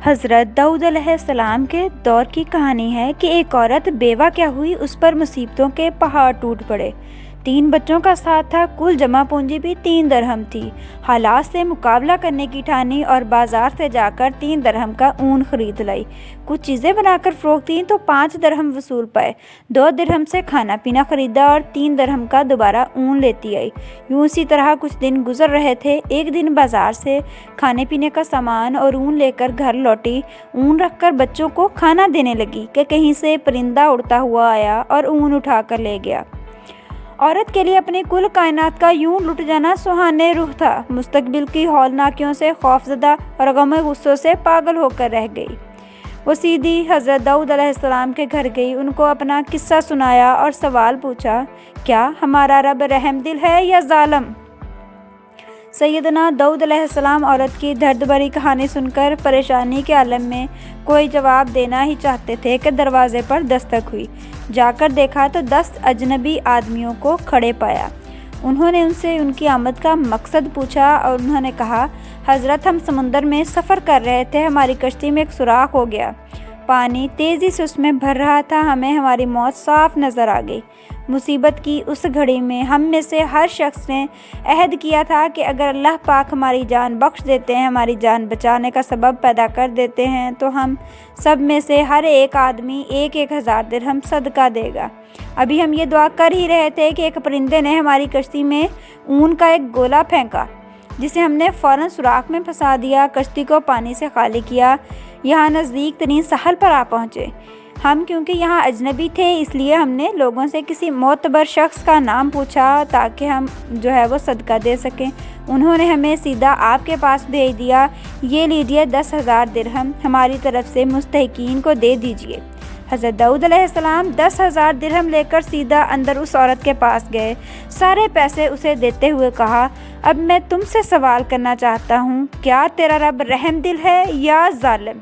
حضرت داؤد علیہ السلام کے دور کی کہانی ہے کہ ایک عورت بیوہ کیا ہوئی، اس پر مصیبتوں کے پہاڑ ٹوٹ پڑے۔ 3 بچوں کا ساتھ تھا، کل جمع پونجی بھی 3 درہم تھی۔ حالات سے مقابلہ کرنے کی ٹھانی اور بازار سے جا کر 3 درہم کا اون خرید لائی۔ کچھ چیزیں بنا کر فروخت کی تو 5 درہم وصول پائے۔ 2 درہم سے کھانا پینا خریدا اور 3 درہم کا دوبارہ اون لیتی آئی۔ یوں اسی طرح کچھ دن گزر رہے تھے۔ ایک دن بازار سے کھانے پینے کا سامان اور اون لے کر گھر لوٹی۔ اون رکھ کر بچوں کو کھانا دینے لگی کہ کہیں سے پرندہ اڑتا ہوا آیا اور اون اٹھا کر لے گیا۔ عورت کے لیے اپنی کل کائنات کا یوں لٹ جانا سہانے روح تھا۔ مستقبل کی ہولناکیوں سے خوف زدہ اور غم غصوں سے پاگل ہو کر رہ گئی۔ وہ سیدھی حضرت داؤد علیہ السلام کے گھر گئی، ان کو اپنا قصہ سنایا اور سوال پوچھا، کیا ہمارا رب رحم دل ہے یا ظالم؟ سیدنا داؤد علیہ السلام عورت کی درد بھری کہانی سن کر پریشانی کے عالم میں کوئی جواب دینا ہی چاہتے تھے کہ دروازے پر دستک ہوئی۔ جا کر دیکھا تو 10 اجنبی آدمیوں کو کھڑے پایا۔ انہوں نے ان سے ان کی آمد کا مقصد پوچھا اور انہوں نے کہا، حضرت ہم سمندر میں سفر کر رہے تھے، ہماری کشتی میں ایک سوراخ ہو گیا، پانی تیزی سے اس میں بھر رہا تھا، ہمیں ہماری موت صاف نظر آ گئی۔ مصیبت کی اس گھڑی میں ہم میں سے ہر شخص نے عہد کیا تھا کہ اگر اللہ پاک ہماری جان بخش دیتے ہیں، ہماری جان بچانے کا سبب پیدا کر دیتے ہیں تو ہم سب میں سے ہر ایک آدمی 1,000 درہم صدقہ دے گا۔ ابھی ہم یہ دعا کر ہی رہے تھے کہ ایک پرندے نے ہماری کشتی میں اون کا ایک گولا پھینکا، جسے ہم نے فوراً سوراخ میں پھنسا دیا، کشتی کو پانی سے خالی کیا، یہاں نزدیک ترین ساحل پر آ پہنچے۔ ہم کیونکہ یہاں اجنبی تھے اس لیے ہم نے لوگوں سے کسی معتبر شخص کا نام پوچھا تاکہ ہم وہ صدقہ دے سکیں۔ انہوں نے ہمیں سیدھا آپ کے پاس بھیج دیا، یہ لیجئے 10,000 درہم، ہماری طرف سے مستحقین کو دے دیجئے۔ حضرت داؤد علیہ السلام 10,000 درہم لے کر سیدھا اندر اس عورت کے پاس گئے، سارے پیسے اسے دیتے ہوئے کہا، اب میں تم سے سوال کرنا چاہتا ہوں، کیا تیرا رب رحم دل ہے یا ظالم؟